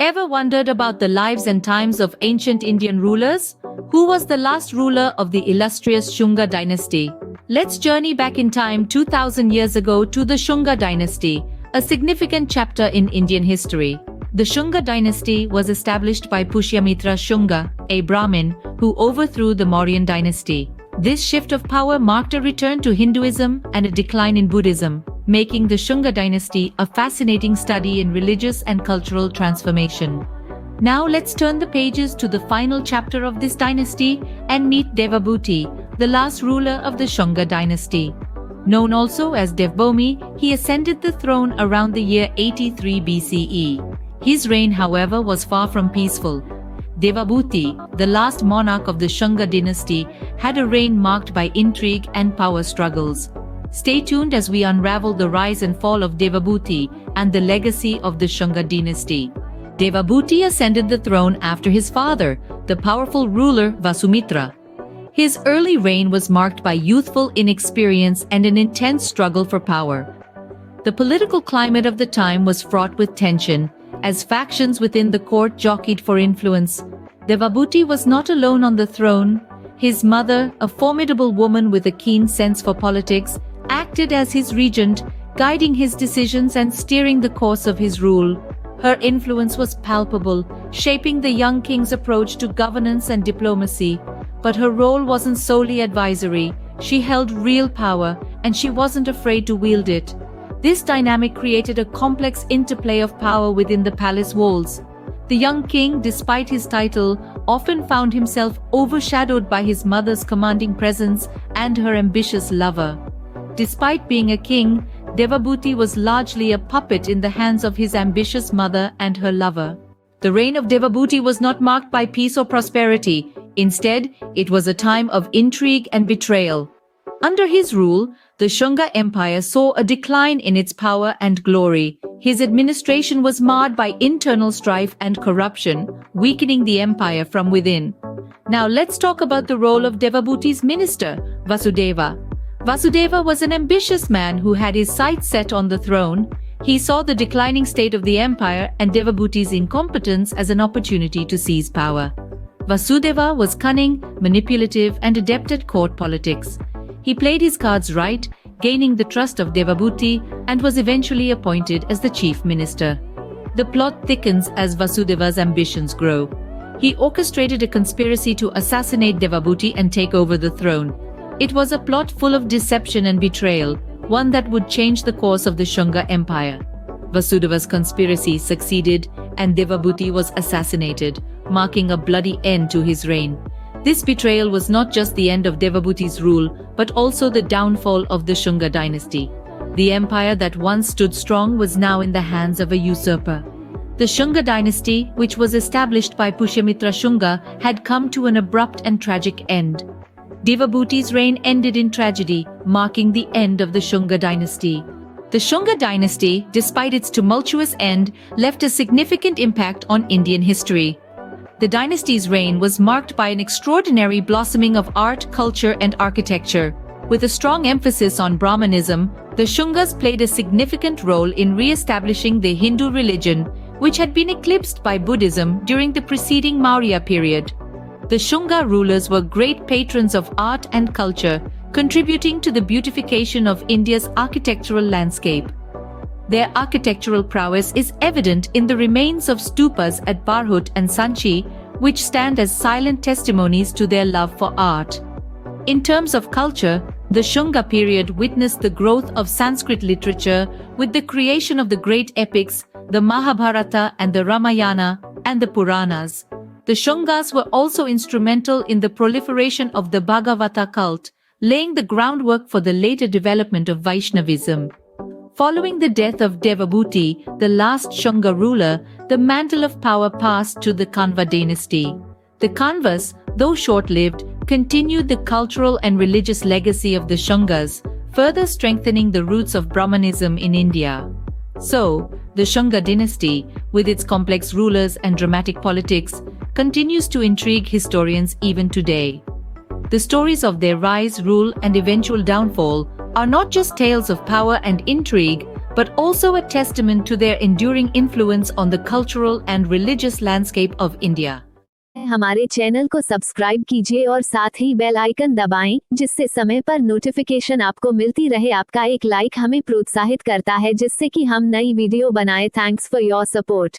Ever wondered about the lives and times of ancient Indian rulers? Who was the last ruler of the illustrious Shunga dynasty? Let's journey back in time 2000 years ago to the Shunga dynasty, a significant chapter in Indian history. The Shunga dynasty was established by Pushyamitra Shunga, a Brahmin, who overthrew the Mauryan dynasty. This shift of power marked a return to Hinduism and a decline in Buddhism, making the Shunga dynasty a fascinating study in religious and cultural transformation. Now let's turn the pages to the final chapter of this dynasty and meet Devabhuti, the last ruler of the Shunga dynasty. Known also as Devbhumi, he ascended the throne around the year 83 BCE. His reign, however, was far from peaceful. Devabhuti, the last monarch of the Shunga dynasty, had a reign marked by intrigue and power struggles. Stay tuned as we unravel the rise and fall of Devabhuti and the legacy of the Shunga dynasty. Devabhuti ascended the throne after his father, the powerful ruler Vasumitra. His early reign was marked by youthful inexperience and an intense struggle for power. The political climate of the time was fraught with tension, as factions within the court jockeyed for influence. Devabhuti was not alone on the throne. His mother, a formidable woman with a keen sense for politics, acted as his regent, guiding his decisions and steering the course of his rule. Her influence was palpable, shaping the young king's approach to governance and diplomacy. But her role wasn't solely advisory. She held real power, and she wasn't afraid to wield it. This dynamic created a complex interplay of power within the palace walls. The young king, despite his title, often found himself overshadowed by his mother's commanding presence and her ambitious lover. Despite being a king, Devabhuti was largely a puppet in the hands of his ambitious mother and her lover. The reign of Devabhuti was not marked by peace or prosperity. Instead, it was a time of intrigue and betrayal. Under his rule, the Shunga Empire saw a decline in its power and glory. His administration was marred by internal strife and corruption, weakening the empire from within. Now let's talk about the role of Devabhuti's minister, Vasudeva. Vasudeva was an ambitious man who had his sights set on the throne. He saw the declining state of the empire and Devabhuti's incompetence as an opportunity to seize power. Vasudeva was cunning, manipulative, and adept at court politics. He played his cards right, gaining the trust of Devabhuti, and was eventually appointed as the chief minister. The plot thickens as Vasudeva's ambitions grow. He orchestrated a conspiracy to assassinate Devabhuti and take over the throne. It was a plot full of deception and betrayal, one that would change the course of the Shunga Empire. Vasudeva's conspiracy succeeded, and Devabhuti was assassinated, marking a bloody end to his reign. This betrayal was not just the end of Devabhuti's rule, but also the downfall of the Shunga dynasty. The empire that once stood strong was now in the hands of a usurper. The Shunga dynasty, which was established by Pushyamitra Shunga, had come to an abrupt and tragic end. Devabhuti's reign ended in tragedy, marking the end of the Shunga dynasty. The Shunga dynasty, despite its tumultuous end, left a significant impact on Indian history. The dynasty's reign was marked by an extraordinary blossoming of art, culture, and architecture. With a strong emphasis on Brahmanism, the Shungas played a significant role in re-establishing the Hindu religion, which had been eclipsed by Buddhism during the preceding Maurya period. The Shunga rulers were great patrons of art and culture, contributing to the beautification of India's architectural landscape. Their architectural prowess is evident in the remains of stupas at Bharhut and Sanchi, which stand as silent testimonies to their love for art. In terms of culture, the Shunga period witnessed the growth of Sanskrit literature with the creation of the great epics, the Mahabharata and the Ramayana, and the Puranas. The Shungas were also instrumental in the proliferation of the Bhagavata cult, laying the groundwork for the later development of Vaishnavism. Following the death of Devabhuti, the last Shunga ruler, the mantle of power passed to the Kanva dynasty. The Kanvas, though short-lived, continued the cultural and religious legacy of the Shungas, further strengthening the roots of Brahmanism in India. So, the Shunga dynasty, with its complex rulers and dramatic politics, continues to intrigue historians even today. The stories of their rise, rule, and eventual downfall are not just tales of power and intrigue, but also a testament to their enduring influence on the cultural and religious landscape of India. हमारे channel को subscribe कीजिए और साथ ही bell icon दबाएं, जिससे समय पर notification आपको मिलती रहे। आपका एक लाइक हमें प्रोत्साहित करता है जिससे कि हम नई वीडियो बनाएं। Thanks for your support.